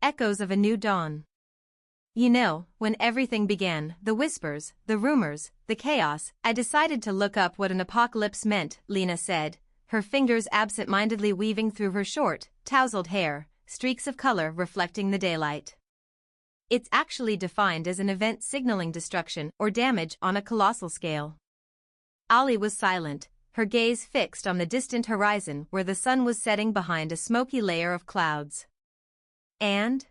echoes of a new dawn. You know, when everything began, the whispers, the rumors, the chaos, I decided to look up what an apocalypse meant, Lena said, her fingers absent-mindedly weaving through her short, tousled hair, streaks of color reflecting the daylight. It's actually defined as an event signaling destruction or damage on a colossal scale. Ollie was silent, her gaze fixed on the distant horizon where the sun was setting behind a smoky layer of clouds. And?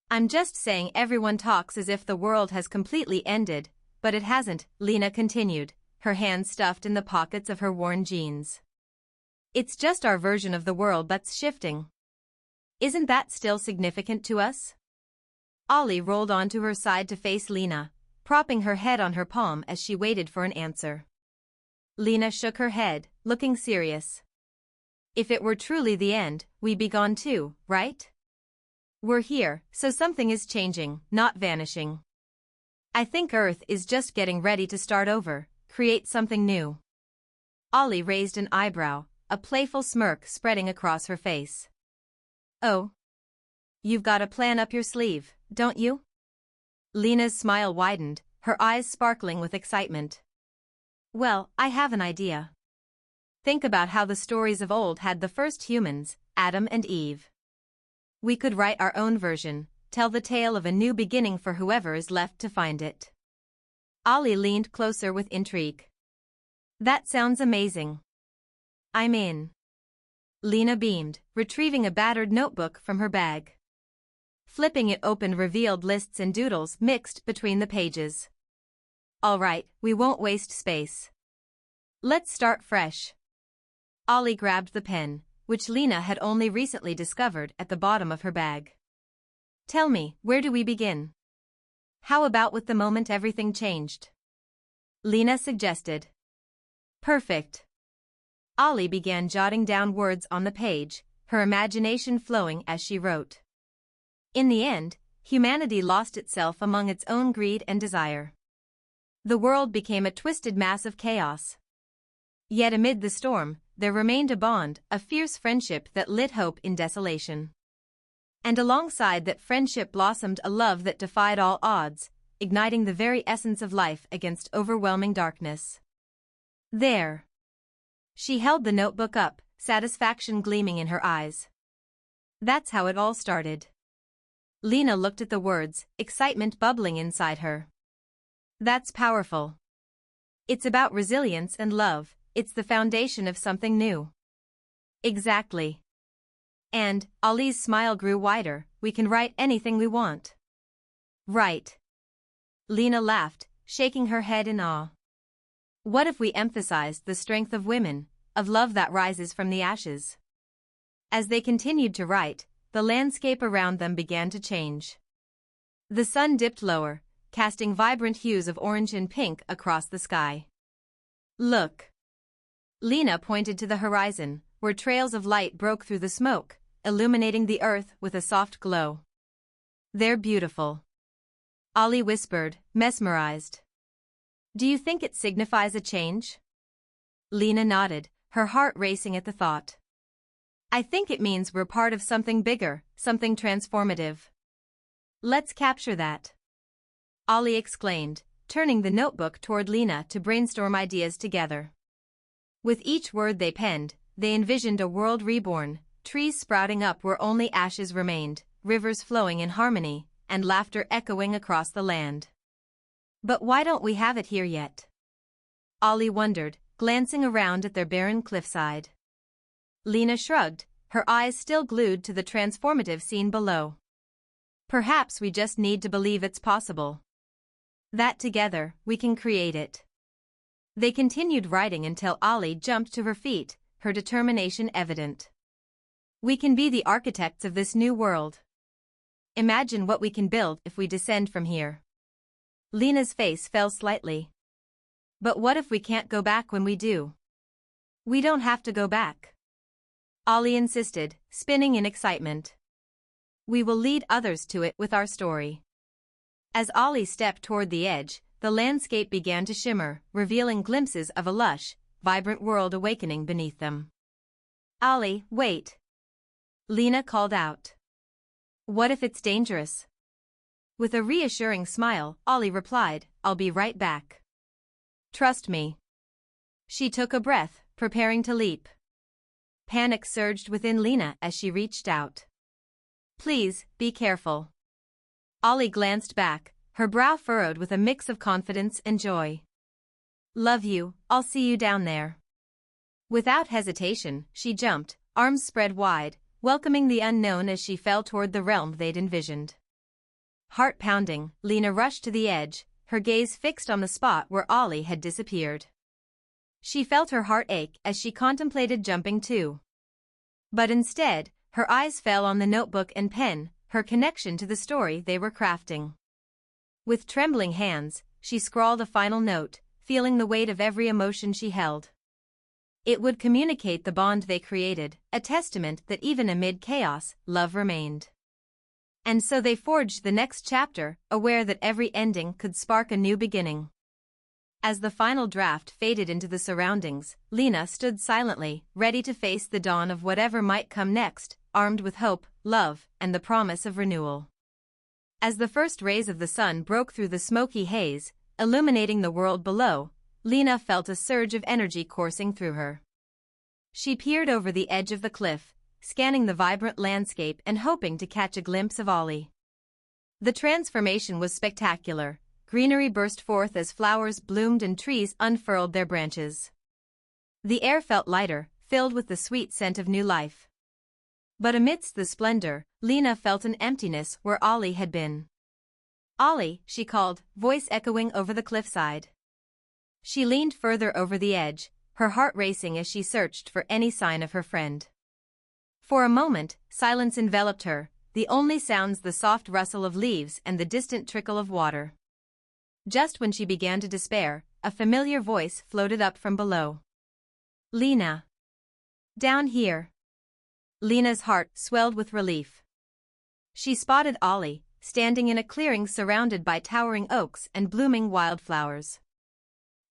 I'm just saying everyone talks as if the world has completely ended, but it hasn't, Lena continued, her hands stuffed in the pockets of her worn jeans. It's just our version of the world that's shifting. Isn't that still significant to us? Ollie rolled onto her side to face Lena, propping her head on her palm as she waited for an answer. Lena shook her head, looking serious. If it were truly the end, we'd be gone too, right? We're here, so something is changing, not vanishing. I think Earth is just getting ready to start over, create something new. Ollie raised an eyebrow, a playful smirk spreading across her face. Oh. You've got a plan up your sleeve, don't you? Lena's smile widened, her eyes sparkling with excitement. Well, I have an idea. Think about how the stories of old had the first humans, Adam and Eve. We could write our own version, tell the tale of a new beginning for whoever is left to find it. Ollie leaned closer with intrigue. That sounds amazing. I'm in. Lena beamed, retrieving a battered notebook from her bag. Flipping it open revealed lists and doodles mixed between the pages. All right, we won't waste space. Let's start fresh. Ollie grabbed the pen, which Lena had only recently discovered at the bottom of her bag. Tell me, where do we begin? How about with the moment everything changed? Lena suggested. Perfect. Ollie began jotting down words on the page, her imagination flowing as she wrote. In the end, humanity lost itself among its own greed and desire. The world became a twisted mass of chaos. Yet amid the storm, there remained a bond, a fierce friendship that lit hope in desolation. And alongside that friendship blossomed a love that defied all odds, igniting the very essence of life against overwhelming darkness. There. She held the notebook up, satisfaction gleaming in her eyes. That's how it all started. Lena looked at the words, excitement bubbling inside her. That's powerful. It's about resilience and love, it's the foundation of something new. Exactly. And, Ollie's smile grew wider, we can write anything we want. Right. Lena laughed, shaking her head in awe. What if we emphasized the strength of women, of love that rises from the ashes? As they continued to write, the landscape around them began to change. The sun dipped lower, casting vibrant hues of orange and pink across the sky. Look. Lena pointed to the horizon, where trails of light broke through the smoke, illuminating the earth with a soft glow. They're beautiful. Ollie whispered, mesmerized. Do you think it signifies a change? Lena nodded, her heart racing at the thought. I think it means we're part of something bigger, something transformative. Let's capture that. Ollie exclaimed, turning the notebook toward Lena to brainstorm ideas together. With each word they penned, they envisioned a world reborn, trees sprouting up where only ashes remained, rivers flowing in harmony, and laughter echoing across the land. But why don't we have it here yet? Ollie wondered, glancing around at their barren cliffside. Lena shrugged, her eyes still glued to the transformative scene below. Perhaps we just need to believe it's possible. That together, we can create it. They continued writing until Ollie jumped to her feet, her determination evident. We can be the architects of this new world. Imagine what we can build if we descend from here. Lena's face fell slightly. But what if we can't go back when we do? We don't have to go back. Ollie insisted, spinning in excitement. We will lead others to it with our story. As Ollie stepped toward the edge, the landscape began to shimmer, revealing glimpses of a lush, vibrant world awakening beneath them. Ollie, wait. Lena called out. What if it's dangerous? With a reassuring smile, Ollie replied, I'll be right back. Trust me. She took a breath, preparing to leap. Panic surged within Lena as she reached out. Please, be careful. Ollie glanced back, her brow furrowed with a mix of confidence and joy. Love you, I'll see you down there. Without hesitation, she jumped, arms spread wide, welcoming the unknown as she fell toward the realm they'd envisioned. Heart pounding, Lena rushed to the edge, her gaze fixed on the spot where Ollie had disappeared. She felt her heart ache as she contemplated jumping too. But instead, her eyes fell on the notebook and pen, her connection to the story they were crafting. With trembling hands, she scrawled a final note, feeling the weight of every emotion she held. It would communicate the bond they created, a testament that even amid chaos, love remained. And so they forged the next chapter, aware that every ending could spark a new beginning. As the final draft faded into the surroundings, Lena stood silently, ready to face the dawn of whatever might come next, armed with hope, love, and the promise of renewal. As the first rays of the sun broke through the smoky haze, illuminating the world below, Lena felt a surge of energy coursing through her. She peered over the edge of the cliff, scanning the vibrant landscape and hoping to catch a glimpse of Ollie. The transformation was spectacular. Greenery burst forth as flowers bloomed and trees unfurled their branches. The air felt lighter, filled with the sweet scent of new life. But amidst the splendor, Lena felt an emptiness where Ollie had been. Ollie, she called, voice echoing over the cliffside. She leaned further over the edge, her heart racing as she searched for any sign of her friend. For a moment, silence enveloped her, the only sounds the soft rustle of leaves and the distant trickle of water. Just when she began to despair, a familiar voice floated up from below. Lena. Down here. Lena's heart swelled with relief. She spotted Ollie, standing in a clearing surrounded by towering oaks and blooming wildflowers.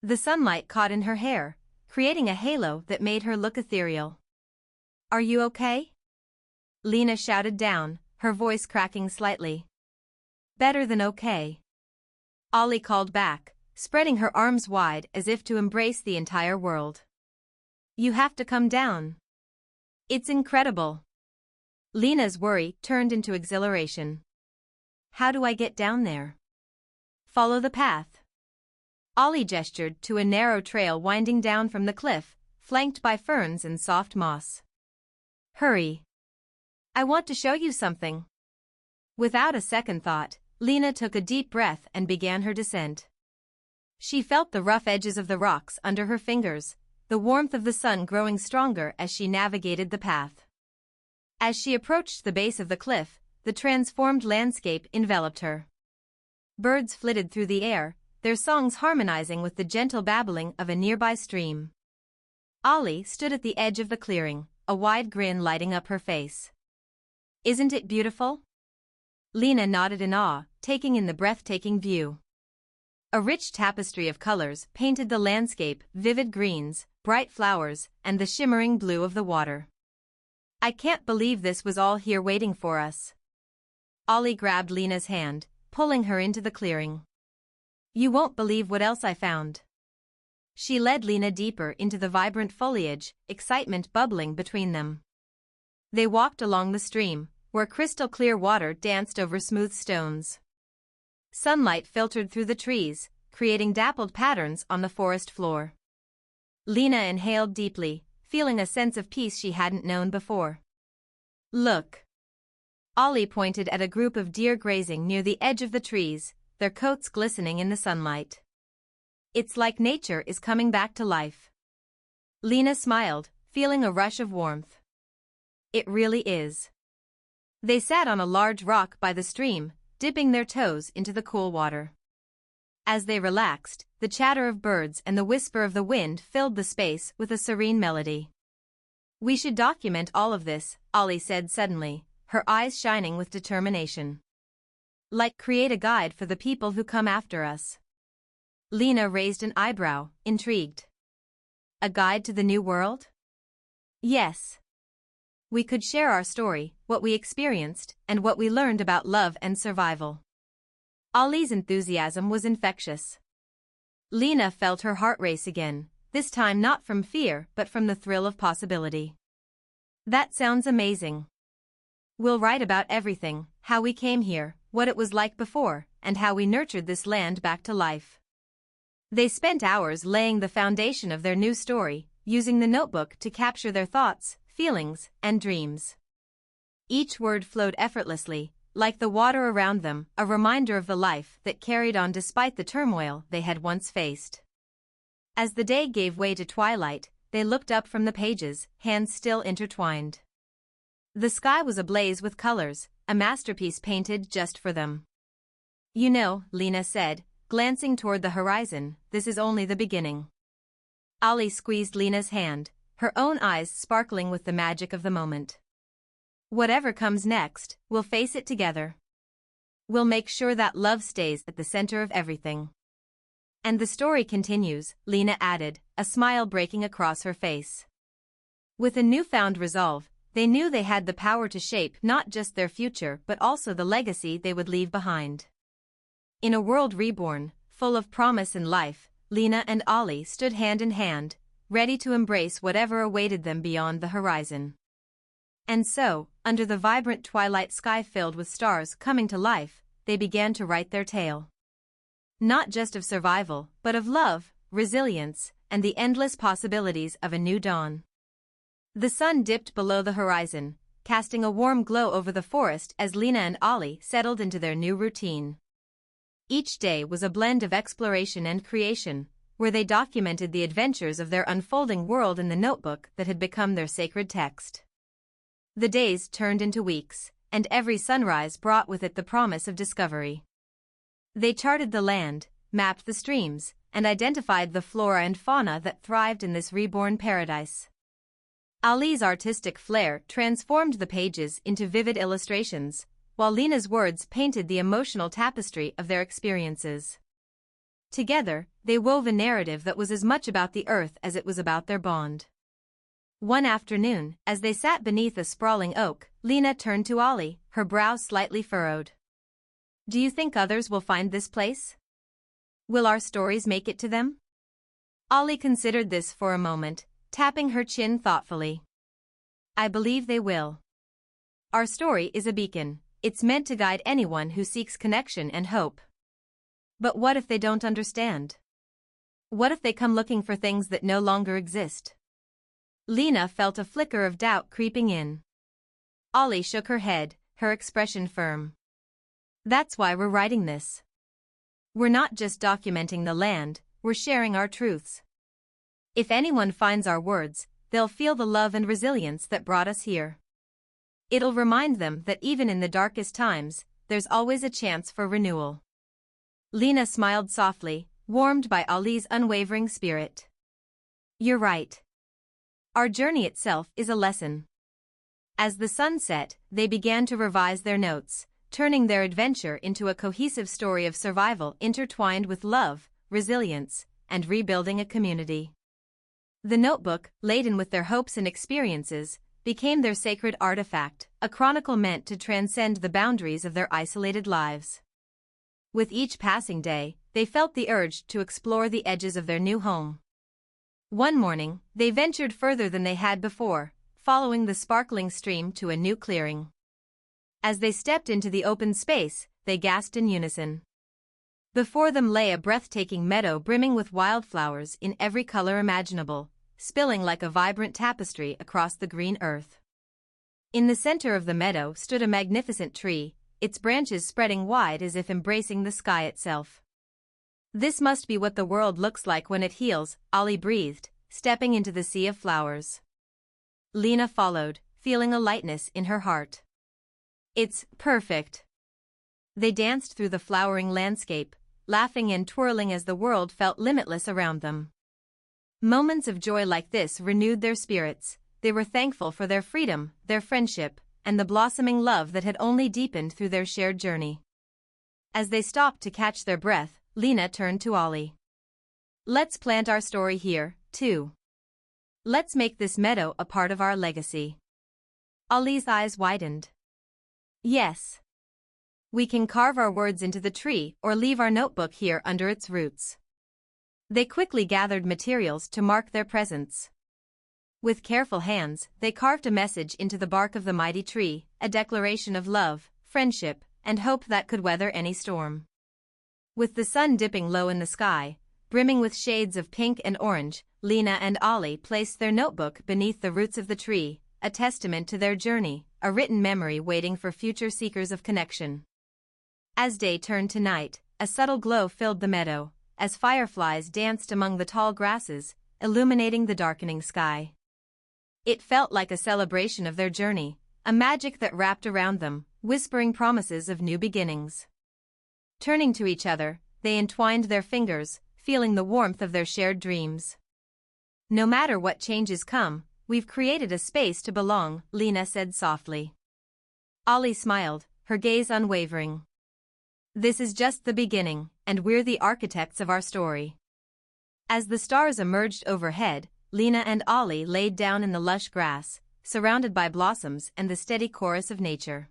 The sunlight caught in her hair, creating a halo that made her look ethereal. Are you okay? Lena shouted down, her voice cracking slightly. Better than okay. Ollie called back, spreading her arms wide as if to embrace the entire world. You have to come down. It's incredible. Lena's worry turned into exhilaration. How do I get down there? Follow the path. Ollie gestured to a narrow trail winding down from the cliff, flanked by ferns and soft moss. Hurry. I want to show you something. Without a second thought, Lena took a deep breath and began her descent. She felt the rough edges of the rocks under her fingers, the warmth of the sun growing stronger as she navigated the path. As she approached the base of the cliff, the transformed landscape enveloped her. Birds flitted through the air, their songs harmonizing with the gentle babbling of a nearby stream. Ollie stood at the edge of the clearing, a wide grin lighting up her face. Isn't it beautiful? Lena nodded in awe, taking in the breathtaking view. A rich tapestry of colors painted the landscape, vivid greens, bright flowers, and the shimmering blue of the water. I can't believe this was all here waiting for us. Ollie grabbed Lena's hand, pulling her into the clearing. You won't believe what else I found. She led Lena deeper into the vibrant foliage, excitement bubbling between them. They walked along the stream, where crystal-clear water danced over smooth stones. Sunlight filtered through the trees, creating dappled patterns on the forest floor. Lena inhaled deeply, feeling a sense of peace she hadn't known before. Look. Ollie pointed at a group of deer grazing near the edge of the trees, their coats glistening in the sunlight. It's like nature is coming back to life. Lena smiled, feeling a rush of warmth. It really is. They sat on a large rock by the stream, dipping their toes into the cool water. As they relaxed, the chatter of birds and the whisper of the wind filled the space with a serene melody. We should document all of this, Ollie said suddenly, her eyes shining with determination. Like create a guide for the people who come after us. Lena raised an eyebrow, intrigued. A guide to the new world? Yes. We could share our story, what we experienced, and what we learned about love and survival. Ollie's enthusiasm was infectious. Lena felt her heart race again, this time not from fear but from the thrill of possibility. That sounds amazing. We'll write about everything, how we came here, what it was like before, and how we nurtured this land back to life. They spent hours laying the foundation of their new story, using the notebook to capture their thoughts, feelings, and dreams. Each word flowed effortlessly, like the water around them, a reminder of the life that carried on despite the turmoil they had once faced. As the day gave way to twilight, they looked up from the pages, hands still intertwined. The sky was ablaze with colors, a masterpiece painted just for them. You know, Lena said, glancing toward the horizon, this is only the beginning. Ollie squeezed Lena's hand, her own eyes sparkling with the magic of the moment. Whatever comes next, we'll face it together. We'll make sure that love stays at the center of everything. And the story continues, Lena added, a smile breaking across her face. With a newfound resolve, they knew they had the power to shape not just their future but also the legacy they would leave behind. In a world reborn, full of promise and life, Lena and Ollie stood hand in hand, ready to embrace whatever awaited them beyond the horizon. And so, under the vibrant twilight sky filled with stars coming to life, they began to write their tale. Not just of survival, but of love, resilience, and the endless possibilities of a new dawn. The sun dipped below the horizon, casting a warm glow over the forest as Lena and Ollie settled into their new routine. Each day was a blend of exploration and creation, where they documented the adventures of their unfolding world in the notebook that had become their sacred text. The days turned into weeks, and every sunrise brought with it the promise of discovery. They charted the land, mapped the streams, and identified the flora and fauna that thrived in this reborn paradise. Ollie's artistic flair transformed the pages into vivid illustrations, while Lena's words painted the emotional tapestry of their experiences. Together, they wove a narrative that was as much about the earth as it was about their bond. One afternoon, as they sat beneath a sprawling oak, Lena turned to Ollie, her brow slightly furrowed. Do you think others will find this place? Will our stories make it to them? Ollie considered this for a moment, tapping her chin thoughtfully. I believe they will. Our story is a beacon. It's meant to guide anyone who seeks connection and hope. But what if they don't understand? What if they come looking for things that no longer exist? Lena felt a flicker of doubt creeping in. Ollie shook her head, her expression firm. That's why we're writing this. We're not just documenting the land, we're sharing our truths. If anyone finds our words, they'll feel the love and resilience that brought us here. It'll remind them that even in the darkest times, there's always a chance for renewal. Lena smiled softly, warmed by Ollie's unwavering spirit. You're right. Our journey itself is a lesson. As the sun set, they began to revise their notes, turning their adventure into a cohesive story of survival intertwined with love, resilience, and rebuilding a community. The notebook, laden with their hopes and experiences, became their sacred artifact, a chronicle meant to transcend the boundaries of their isolated lives. With each passing day, they felt the urge to explore the edges of their new home. One morning, they ventured further than they had before, following the sparkling stream to a new clearing. As they stepped into the open space, they gasped in unison. Before them lay a breathtaking meadow brimming with wildflowers in every color imaginable, spilling like a vibrant tapestry across the green earth. In the center of the meadow stood a magnificent tree, its branches spreading wide as if embracing the sky itself. This must be what the world looks like when it heals, Ollie breathed, stepping into the sea of flowers. Lena followed, feeling a lightness in her heart. It's perfect. They danced through the flowering landscape, laughing and twirling as the world felt limitless around them. Moments of joy like this renewed their spirits. They were thankful for their freedom, their friendship, and the blossoming love that had only deepened through their shared journey. As they stopped to catch their breath, Lena turned to Ollie. Let's plant our story here, too. Let's make this meadow a part of our legacy. Ollie's eyes widened. Yes. We can carve our words into the tree or leave our notebook here under its roots. They quickly gathered materials to mark their presence. With careful hands, they carved a message into the bark of the mighty tree, a declaration of love, friendship, and hope that could weather any storm. With the sun dipping low in the sky, brimming with shades of pink and orange, Lena and Ollie placed their notebook beneath the roots of the tree, a testament to their journey, a written memory waiting for future seekers of connection. As day turned to night, a subtle glow filled the meadow, as fireflies danced among the tall grasses, illuminating the darkening sky. It felt like a celebration of their journey, a magic that wrapped around them, whispering promises of new beginnings. Turning to each other, they entwined their fingers, feeling the warmth of their shared dreams. No matter what changes come, we've created a space to belong, Lena said softly. Ollie smiled, her gaze unwavering. This is just the beginning, and we're the architects of our story. As the stars emerged overhead, Lena and Ollie laid down in the lush grass, surrounded by blossoms and the steady chorus of nature.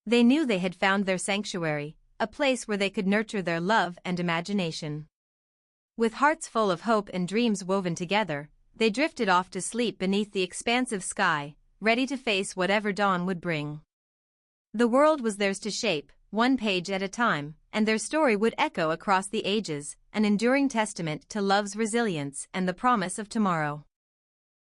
They knew they had found their sanctuary, a place where they could nurture their love and imagination. With hearts full of hope and dreams woven together, they drifted off to sleep beneath the expansive sky, ready to face whatever dawn would bring. The world was theirs to shape, one page at a time, and their story would echo across the ages, an enduring testament to love's resilience and the promise of tomorrow.